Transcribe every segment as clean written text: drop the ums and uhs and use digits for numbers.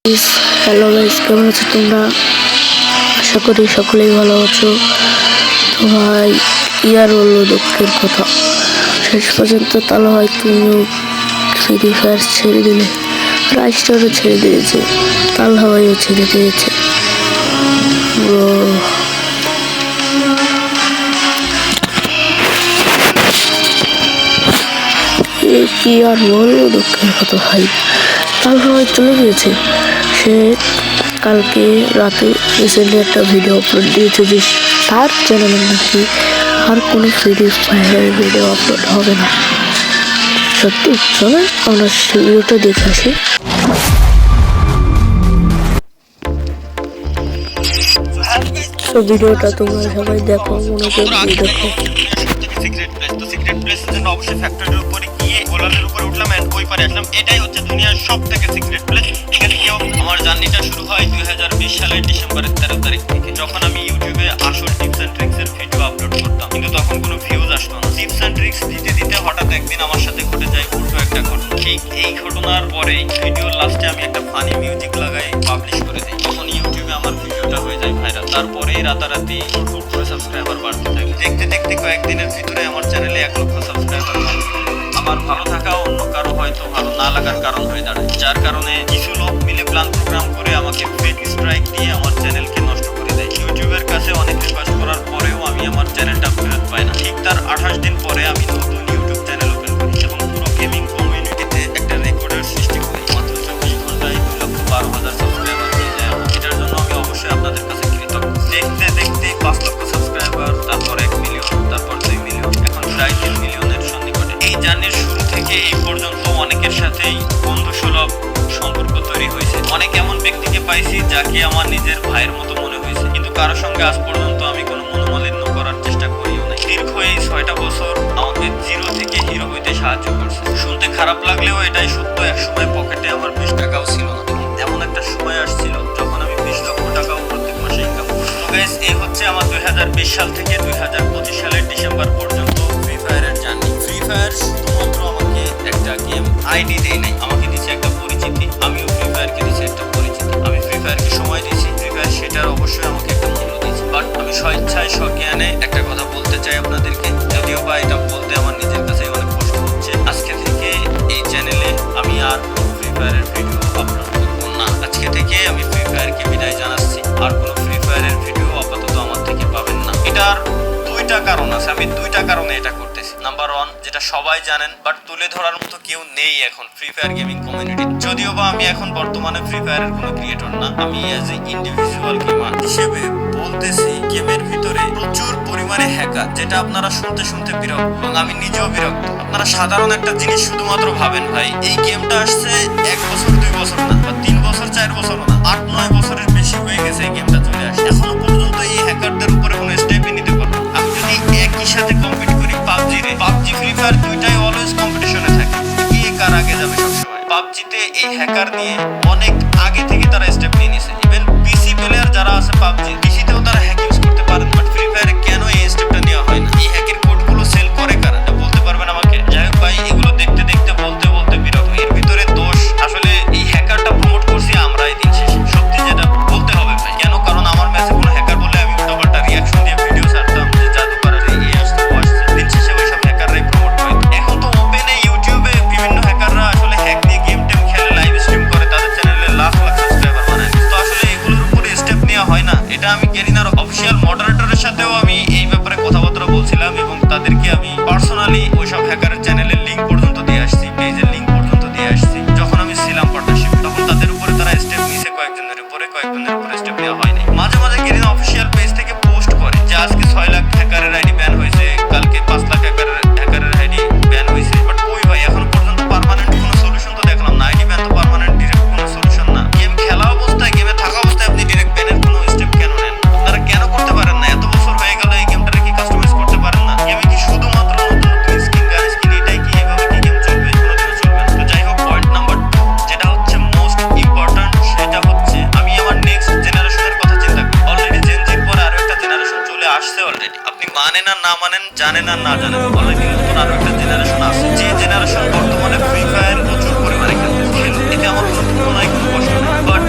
Hello guys, কেমন আছো তোমরা? আশা করি সকলেই ভালো আছো। তো ভাই, ইয়ার বললো দুঃখের কথা, শেষ পর্যন্ত তাহলে হয় তুমিও ফ্রি ফায়ার ছেড়ে দিলে, রাইস্টারও ছেড়ে দিয়েছে, তাল হাওয়াইও ছেড়ে দিয়েছে। কি আর বলবো, দুঃখের কথা ভাই, তাল হাওয়াই চলে গিয়েছে। সে কালকে রাতে রিসেন্টলি একটা ভিডিও আপলোড দিয়েছে যে তার চ্যানেলে নাকি আর কোনো ফ্রি ফায়ারের ভিডিও আপলোড হবে না। সত্যি? চলো আমরা সেই ভিডিওটা দেখে আসি। তো ভিডিওটা তোমরা সবাই দেখো, মনে করে দেখো। অবশ্যই ফ্যাক্টরির উপরে গিয়ে গোলালের উপরে উঠলাম এন্ড ওই পারে আসলাম। এটাই হচ্ছে দুনিয়ার সবথেকে সিক্রেট প্লেস। এখানে কেউ আমার জার্নিটা শুরু হয় 2020 সালের ডিসেম্বরের 13 তারিখ থেকে, যখন আমি ইউটিউবে আসল টিপস এন্ড ট্রিক্স এর ভিডিও আপলোড করতাম, কিন্তু তখন কোনো ভিউজ আসতো না। টিপস এন্ড ট্রিক্স দিতে দিতে হঠাৎ একদিন আমার সাথে ঘটে যায় উল্টো একটা ঘটনা। ঠিক এই ঘটনার পরে ভিডিওর লাস্টে আমি একটা ফানি মিউজিক লাগাই পাবলিশ করে দিই। তখন ইউটিউবে আমার ভিডিওটা হয়ে যায় ভাইরাল। তারপরে রাতারাতি হুট করে সাবস্ক্রাইবার বাড়তে থাকে। দেখতে দেখতে কয়েকদিনের ভিতরে আমার চ্যানেলে 1 লক্ষ সাবস্ক্রাইবার। আমার ভালো থাকা অন্য কারো হয়তো ভালো না লাগার কারণ হয়ে দাঁড়ায়, যার কারণে কিছু লোক মিলে প্ল্যান প্রোগ্রাম করে আমাকে ফেক স্ট্রাইক দিয়ে আমার চ্যানেলকে নষ্ট করে দেয়। ইউটিউবের কাছে অনেক রিকোয়েস্ট করার পরেও আমি আমার চ্যানেলটা ফেরত পাই না। ঠিক তার 28 দিন পরে আমি নতুন ইউটিউব চ্যানেল ওপেন করি এবং পুরো গেমিং কমিউনিটিতে একটা রেকর্ডের সৃষ্টি করি। মাত্র 24 ঘন্টায় 2,12,000 সাবস্ক্রাইবার হয়ে যায়। এটার জন্য আমি অবশ্যই আপনাদের কাছে কৃতজ্ঞ। দেখতে দেখতে 5 লক্ষ সাবস্ক্রাইবার, তারপর 1 মিলিয়ন, তারপর 2 মিলিয়ন, এখন প্রায় 3 মিলিয়নের সন্নিকটে। এই জার্নির শুরু থেকে এই পর্যন্ত অনেকের সাথেই বন্ধুসুলভ সম্পর্ক তৈরি হয়েছে। অনেক এমন ব্যক্তিকে পাইছি যাকে আমার নিজের ভাইয়ের মতো মনে হয়েছে, কিন্তু কারোর সঙ্গে আজ পর্যন্ত আমি কোনো মনোমালিন্য করার চেষ্টা করিও না। দীর্ঘ এই 6টা বছর আমাকে জিরো থেকে হিরো হইতে সাহায্য করছে। শুনতে খারাপ লাগলেও এটাই সত্য। এক সময় পকেটে আমার 20 টাকাও ছিল না। এমন একটা সময় আসছিল যখন আমি 20 লক্ষ টাকাও প্রত্যেক মাসে ইনকাম করছি। গাইস, এই হচ্ছে আমার 2020 সাল থেকে 2025 সালের ডিসেম্বর পর্যন্ত ফ্রি ফায়ারের জার্নি। ফ্রি ফায়ার শুধুমাত্র আমাকে একটা গেম আইডি দেয় নাই, আমাকে দিয়েছে একটা পরিচিতি। আমিও ফ্রি ফায়ারকে দিয়েছি একটা পরিচিতি। আমি ফ্রি ফায়ারকে সময় দিয়েছি, ফ্রি ফায়ার সেটার অবশ্যই আমাকে একটা মূল্য দিয়েছে। বাট আমি স্বেচ্ছায় স্বজ্ঞানে একটা কথা বলতে চাই আপনাদেরকে, যদিও বা এটা বলতে আমার নিজের কাছে অনেক কষ্ট হচ্ছে। আজকে থেকে এই চ্যানেলে আমি আর কোনো ফ্রি ফায়ারের ভিডিও আপলোড করবো না। আজকে থেকে আমি ফ্রি ফায়ারকে বিদায় জানাচ্ছি। আর কোনো ফ্রি ফায়ারের ভিডিও আপাতত আমার থেকে পাবেন না। এটার 2টা কারণ আছে। আমি 2টা কারণে এটা করতেছি। নাম্বার 1, যেটা সবাই জানেন বাট তুলে ধরার মতো কেউ নেই এখন ফ্রি ফায়ার গেমিং কমিউনিটি। যদিও বা আমি এখন বর্তমানে ফ্রি ফায়ারের কোনো ক্রিয়েটর না, আমি অ্যাজ এ ইন্ডিভিজুয়াল গেমার হিসেবে বলতেছি, গেমের ভিতরে প্রচুর পরিমাণে হ্যাকার, যেটা আপনারা শুনতে শুনতে বিরক্ত এবং আমি নিজেও বিরক্ত। আপনারা সাধারণ একটা জিনিস শুধুমাত্র ভাবেন ভাই, এই গেমটা আসছে 1 বছর 2 বছর না, বা 3 বছর 4 বছরও না, 8-9 বছরের বেশি হয়ে গেছে এই গেমটা চলে আসছে। এখনো পর্যন্ত এই হ্যাকারদের উপরে কোনো স্টেপই নিতে পারবো। আমি যদি একই সাথে কম্পিট করি পাবজি ফ্রি ফায়ার দুইটাই অলওয়েজ কম্পিটিশনে থাকে, কে কার আগে যাবে সবসময়। পাবজিতে এই হ্যাকার নিয়ে অনেক আগে থেকে তারা স্টেপ নিয়ে নিয়েছে। ইভেন পিসি প্লেয়ার যারা আছে পিসিতেও তারা হ্যাক ইউজ করতে পারেন। বাট ফ্রি ফায়ারে কেন এই স্টেপটা নেওয়া হয় না? এই হ্যাকের কোডগুলো সেল করে কারা, বলতে পারবেন আমাকে? যাই হোক ভাই, এগুলো দেখতে দেখতে বলতে বলতে বিরক্ত। এর ভিতরে দোষ আসলে এই হ্যাকারটা প্রমোট করছি আমরাই দিন শেষে। সত্যি যেটা বলতে হবে ভাই, কেন? কারণ আমার ম্যাচে কোনো হ্যাকার বলে আমি উল্টাপাল্টা রিয়াকশন দিয়ে ভিডিও ছাড়তাম যে জাদু করার এই আসছে ও আসছে। দিন শেষে ওইসব হ্যাকাররাই প্রমোট করে। এখন তো ওপেনে ইউটিউবে বিভিন্ন হ্যাকাররা আসলে হ্যাক নিয়ে গেম টেম খেলে, লাইভ স্ট্রিম করে, তাদের চ্যানেলে লাখ লাখ সাবস্ক্রাইবার বানায়। তো আসলে এগুলোর উপরে স্টেপ নেওয়া হয় না। এটা আমি গেরিনার অফিসিয়াল মডারেটরের সাথেও আমি এই ব্যাপারে কথাবার্তা বলছিলাম এবং তাদেরকে আমি পার্সোনালি ওইসব হ্যাকারের চ্যানেলের লিঙ্ক পর্যন্ত দিয়ে আসছি, পেজের লিঙ্ক পর্যন্ত দিয়ে আসছি। যখন আমি ছিলাম পার্টনারশিপ, তখন তাদের উপরে তারা স্টেপ নিয়েছে, কয়েকজনের উপরে স্টেপ নেওয়া হয়নি। মাঝে মাঝে গেরিনা অফিসিয়াল পেজ থেকে পোস্ট করে যে আজকে 6 লাখ হ্যাকারের আইডি ব্যান হয়েছে, কালকে 5 লাখ হ্যাকারের আইডি ব্যান হয়েছে। বাট ওই ভাই, এখন পর্যন্ত পার্মানেন্ট কোনো সলিউশন তো দেখলাম না। আইডি ব্যান তো পার্মানেন্ট ডিরেক্ট কোনো সলিউশন না। গেম খেলা অবস্থায়, গেমে থাকা অবস্থায় আপনি ডিরেক্ট ব্যানের কোনো স্টেপ কেন নেন? আপনারা কেন করতে পারেন না? এত বছর হয়ে গেল এই গেমটারে কি কাস্টমাইজ করতে পারেন না? গেমে কি শুধুমাত্র নতুন নতুন স্কিন, গান স্কিন, এটাই কি? এভাবে কি গেম চলবে? কোনোদিনও চলবে না। তো যাই হোক, পয়েন্ট নাম্বার 2, যেটা হচ্ছে মোস্ট ইম্পর্টেন্ট, সেটা হচ্ছে আমি আমার নেক্সট জেনারেশনের কথা চিন্তা করি। অলরেডি জেনজির পরে আরো একটা জেনারেশন চলে আসছে অলরেডি। আপনি মানেন আর না মানেন, জানেন আর না জানেন, অলরেডি নতুন আরো একটা জেনারেশন আছে, যে জেনারেশন বর্তমানে ফ্রি ফায়ার প্রচুর পরিমাণে খেলতে। এতে আমার কোনো তুলনায় কোনো কষ্ট নেই। বাট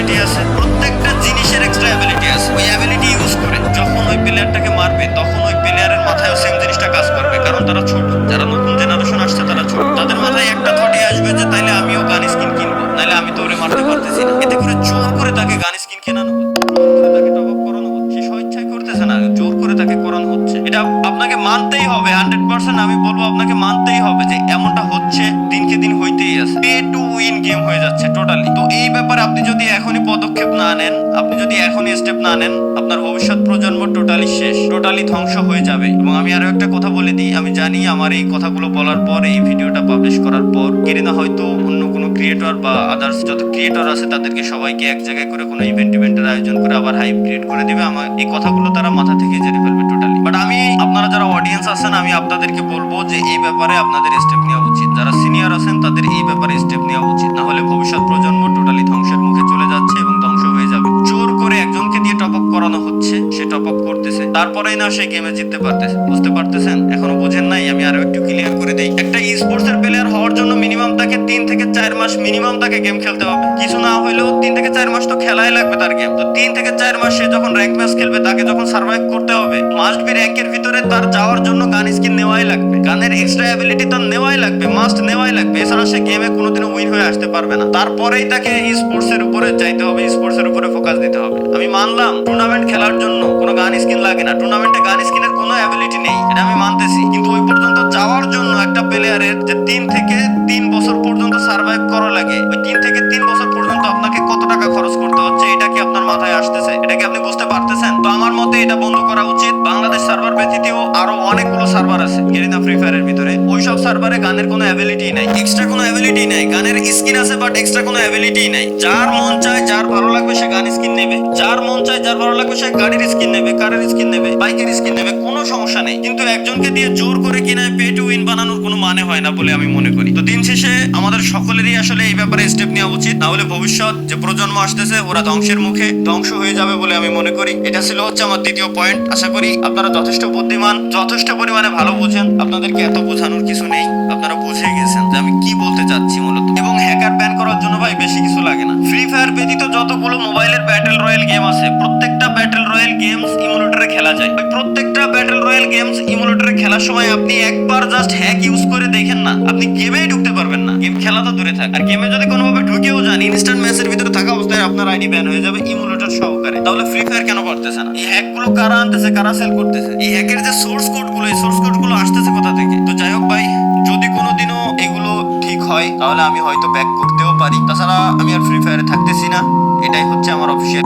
অ্যাবিলিটি আছে, প্রত্যেকটা জিনিসের এক্সট্রা অ্যাবিলিটি আছে। ওই অ্যাবিলিটি ইউজ করে যখন ওই প্লেয়ারটাকে মারবে তখন ওই প্লেয়ারের মাথায়ও সেম জিনিসটা কাজ করবে, কারণ তারা ছোট, যারা নতুন জেনারেশন আসছে তারা ছোট, তাদের মাথায় একটা থটই আসবে যে তাইলে আমিও গান স্কিন কিনবো, নাইলে আমি তো ওরে মারতে পারতেছি না। এতে করে জোর করে তাকে গান স্কিন কেনানো হচ্ছে, জোর করে তাকে টপ আপ করানো হচ্ছে, সে স্বেচ্ছায় করতেছে না, জোর করে তাকে করানো হচ্ছে। এটা আপনাকে মানতেই হবে, 100% আমি বলবো আপনাকে মানতেই হবে যে এমনটা হচ্ছে, দিনকে দিন হইতেই আছে, পে টু উইন গেম হয়ে যাচ্ছে টোটালি। তো এই ব্যাপারে আপনি যদি এখনই পদক্ষেপ না নেন, আপনি যদি এখনই স্টেপ না নেন, আপনার ভবিষ্যৎ প্রজন্ম টোটালি শেষ, টোটালি ধ্বংস হয়ে যাবে। এবং আমি আরো একটা কথা বলে দিই, আমি জানি আমার এই কথাগুলো বলার পর, এই ভিডিওটা পাবলিশ করার পর গেরিনা হয়তো অন্য কোনো ক্রিয়েটর বা আদার্স যত ক্রিয়েটর আছে তাদেরকে সবাইকে এক জায়গায় করে কোনো ইভেন্টের আয়োজন করে আবার হাইপ ক্রিয়েট করে দিবে। আমার এই কথাগুলো তারা মাথা থেকে জেনে ফেলবে টোটালি। বাট আমি, আপনারা যারা অডিয়েন্স আছেন, আমি আপনাদেরকে বলবো যে এই ব্যাপারে আপনাদের স্টেপ নেওয়া উচিত। যারা সিনিয়র আছেন তাদের এই ব্যাপারে স্টেপ নেওয়া উচিত, না হলে ভবিষ্যৎ প্রজন্ম টোটালি ধ্বংসের মুখে চলে যাচ্ছে এবং ধ্বংস হয়ে যাবে। জোর করে একজনকে দিয়ে টপ আপ করানো হচ্ছে, সে টপ আপ করতেছে, তারপরেই না সে গেমে জিততে পারতেছে। বুঝতে পারতেছেন? এখনো বুঝেন নাই? আমি আরো একটু ক্লিয়ার করে দেই। একটা ই স্পোর্টস এর প্লেয়ার হওয়ার জন্য মিনিমাম তাকে 3 থেকে 4 মাস মিনিমাম তাকে গেম খেলতে হবে। কিছু না হইলেও 3 থেকে 4 মাস তো খেলাই লাগবে তার গেম। তো 3 থেকে 4 মাস সে যখন র্যাঙ্ক ম্যাচ খেলবে, তাকে যখন সার্ভাইভ করতে হবে, মাস্ট বি র্যাঙ্কের ভিতরে তার যাওয়ার জন্য গান স্কিন নেওয়াই লাগবে, গানের এক্সট্রা অ্যাবিলিটি তার নেওয়াই লাগবে, মাস্ট নেওয়াই লাগবে। এছাড়া সে গেমে কোনোদিনও উইন হয়ে আসতে পারবে না। তারপরেই তাকে স্পোর্টস এর উপরে যাইতে হবে, স্পোর্টস এর উপরে ফোকাস দিতে হবে। আমি মানলাম টুর্নামেন্ট খেলার জন্য কোনো গান স্কিন লাগে না, টুর্নামেন্টে গান স্কিনের কোনো অ্যাবিলিটি নেই, এটা আমি মানতেছি। কিন্তু ওই পর্যন্ত যাওয়ার জন্য একটা প্লেয়ারের যে 3 থেকে 3 বছর পর্যন্ত সার্ভাইভ করা লাগে, ওই 3 থেকে 3 বছর পর্যন্ত আপনাকে কত টাকা খরচ করতে হচ্ছে, এটা কি আপনার মাথায় আসতেছে? এটা কি আপনি বুঝতে পারতেছেন? তো আমার মতে এটা বন্ধ করা উচিত। বাংলাদেশ সার্ভার ব্যতীতও আরো অনেকগুলো সার্ভার আছে গেরিনা ফ্রি ফায়ারের ভিতরে, ওইসব সার্ভারে গানের কোনো অ্যাবিলিটি নাই, এক্সট্রা কোনো অ্যাবিলিটি নাই। গানের স্কিন আছে বাট এক্সট্রা কোনো অ্যাবিলিটি নাই। যার মন চায়, যার ভালো লাগবে সে গান স্কিন নেবে, যার মন চায়, যার ভালো লাগবে সে গাড়ির স্কিন নেবে, কারের স্কিন নেবে, বাইকের স্কিন নেবে, কোনো সমস্যা নেই। কিন্তু একজনকে দিয়ে জোর করে কিনায় পে টু উইন বানানোর কোনো মানে হয় না বলে আমি মনে করি। তো দিন শেষে আমাদের সকলেরই আসলে এই ব্যাপারে স্টেপ নেওয়া উচিত, না হলে ভবিষ্যৎ যে প্রজন্ম আসতেছে ওরা ধ্বংসের মুখে ধ্বংস হয়ে যাবে বলে আমি মনে করি। এটা ছিল হচ্ছে আমার দ্বিতীয় পয়েন্ট। আশা করি আপনারা যথেষ্ট বুদ্ধিমান, যথেষ্ট পরিমাণে ভালো বুঝেন, আপনাদেরকে এত বোঝানোর কিছু নেই, আপনারা বুঝে গেছেন যে আমি কি বলতে চাচ্ছি মূলত। এবং হ্যাকার ব্যান করার জন্য ভাই বেশি কিছু লাগে না। ফ্রি ফায়ার ব্যতীত যতগুলো মোবাইলের ব্যাটল রয়্যাল গেম আছে, প্রত্যেকটা ব্যাটল রয়্যাল গেমস ইমুলেটরে খেলা যায়। ওই প্রত্যেকটা ব্যাটল রয়্যাল গেমস ইমুলেটরে খেলার সময় আপনি একবার জাস্ট হ্যাক ইউজ করে দেখেন না, আপনি গেমেই ঢুকতে পারবেন না। গেম খেলা তো দূরে থাক, আর গেমে যদি কোনোভাবে ঢুকেও যান, ইনস্ট্যান্ট ম্যাচের ভিতরে থাকা অবস্থায় আপনার আইডি ব্যান হয়ে যাবে ইমুলেটর সহকারে। তাহলে ফ্রি ফায়ার কেন পারতেছে না? এই হ্যাকগুলো কারা আনতেছে, কারা সেল করতেছে? এই হ্যাকের যে সোর্স কোডগুলো, এই সোর্স কোডগুলো আসতেছে কোথা থেকে? তো যাই হোক ভাই, যদি কোনোদিনও এগুলো ঠিক হয় তাহলে আমি হয়তো ব্যাক করতেও পারি, তাছাড়া আমি আর ফ্রি ফায়ারে থাকতেছি না। এটাই হচ্ছে আমার অফিসিয়াল।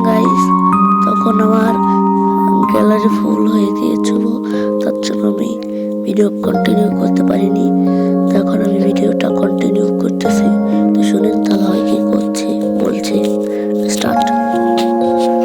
গাইস, তখন আমার গ্যালারি ফুল হয়ে গিয়েছিল, তার জন্য আমি ভিডিও কন্টিনিউ করতে পারিনি। তো এখন আমি ভিডিওটা কন্টিনিউ করতেছি, তো শুনেন তাহলে হয় কি করছে বলছে। স্টার্ট।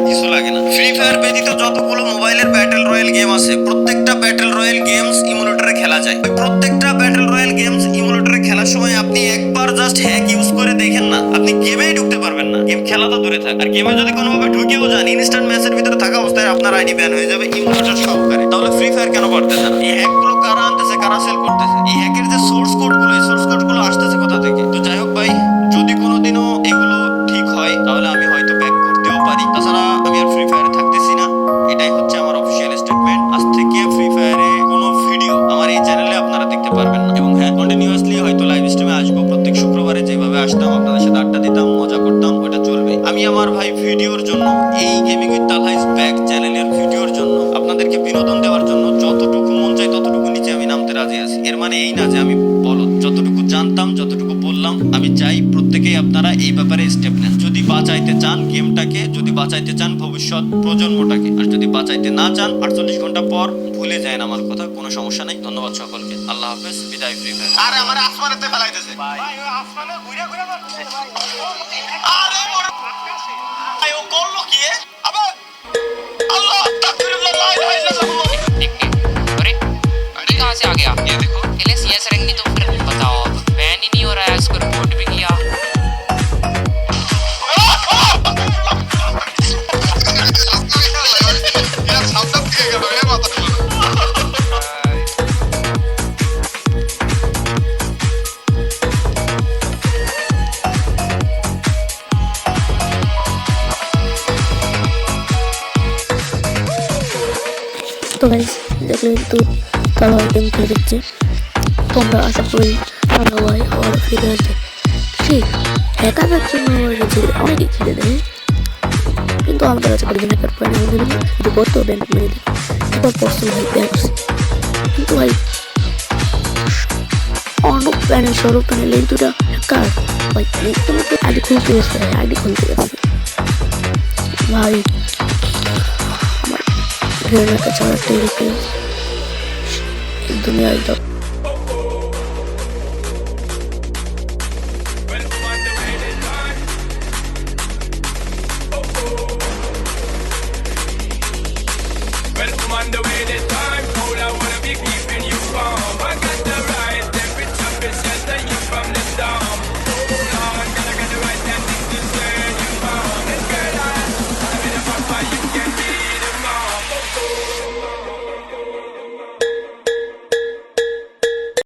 কিছু লাগে না। ফ্রি ফায়ার ব্যতীত যতগুলো মোবাইলের ব্যাটল রয়্যাল গেম আছে, প্রত্যেকটা ব্যাটল রয়্যাল গেমস ইমুলেটরে খেলা যায়। ওই প্রত্যেকটা ব্যাটল রয়্যাল গেমস ইমুলেটরে খেলার সময় আপনি একবার জাস্ট হ্যাক ইউজ করে দেখেন না, আপনি গেমেই ঢুকতে পারবেন না। গেম খেলা তো দূরে থাক, আর গেমে যদি কোনোভাবে ঢুকেও যান, ইনস্ট্যান্ট ম্যাচের ভিতরে থাকা অবস্থায় আপনার আইডি ব্যান হয়ে যাবে ইমুলেটর সহকারে। তাহলে ফ্রি ফায়ার কেন পারতেছে না? এই হ্যাকগুলো কারা আনতেছে, কারা সেল করতেছে? এই হ্যাকের যে সোর্স কোডগুলো, এই সোর্স কোডগুলো আসতেছে কোথা থেকে? তো যাই হোক ভাই, যদি কোনোদিনও এগুলো ঠিক হয় তাহলে আমি হয়তো ব্যাক করতেও পারি, তাছাড়া আমি আর ফ্রি ফায়ারে থাকতেছি না। এটাই হচ্ছে আমার অফিসিয়াল স্টেটমেন্ট। আজ থেকে ফ্রি ফায়ারে কোনো ভিডিও আমার এই চ্যানেলে আপনারা দেখতে পারবেন না। এবং হ্যাঁ, কন্টিনিউয়াসলি হয়তো লাইভ স্ট্রিমে আসবো। প্রত্যেক শুক্রবারে যেভাবে আসতাম, আপনাদের সাথে আড্ডা দিতাম, মজা করতাম, ওটা চলবে। আমি আমার ভাই ভিডিওর জন্য, এই gaming with Talha is back চ্যানেলের ভিডিওর জন্য, আপনাদেরকে বিনোদন দেওয়ার জন্য যতটুকু মন চাই ততটুকু নিচে আমি নামতে রাজি আছি। এর মানে এই না যে আমি বলো যতটুকু জানতাম, যতটুকু বললাম, আমি চাই প্রত্যেকেই আপনারা এই ব্যাপারে স্টেপ নেন। যদি বাঁচাইতে চান গেমটাকে, যদি বাঁচাইতে চান ভবিষ্যৎ প্রজন্মটাকে, আর যদি বাঁচাইতে না চান 48 ঘন্টা পর ভুলে যান আমার কথা, কোনো সমস্যা নেই। ধন্যবাদ সকলকে, আল্লাহ হাফেজ, বিদায় ফ্রি ফায়ার। আরে আমার আসমানেতে ফেলাইতেছে ভাই, ওই আসমানে ঘুরে ঘুরে মারতেছে ভাই। আরে ভাই ও করলো কি? আবার আল্লাহ তাকবীরুল্লাহ, লা ইলাহা ইল্লাল্লাহ। अरे ये कहाँ से आ गया? ये देखो, पहले CS रैंक नहीं तो फिर बताओ, बैन ही नहीं हो रहा है, इसको रिपोर्ट भी किया। यार सामने के गए माता তো গাইস দেখলেন তো তারা গেম খেলে দিচ্ছে। তোমরা আশা করি তারা ভাই আবার ফিরে আসবে। ঠিক হ্যাকারের জন্য আমার কাছে অনেকে খেলে দেয়, কিন্তু আমাদের কাছে পরিমাণ হ্যাকার পয়েন্ট আমাদের যদি করতো ব্যাংক মেরে দিই এবার পড়ছিল ভাই ব্যাংক। কিন্তু ভাই অনেক প্যানেল সরব প্যানেল এই দুটা হ্যাকার ভাই তোমাকে আইডি খুলতে গেছে, আইডি খুলতে গেছে ভাই। আমার ঘেরার কাছে আমার একটা রেখে দুনিয়ায় তো Well, I'm on the way this time. Cold, I wanna be keeping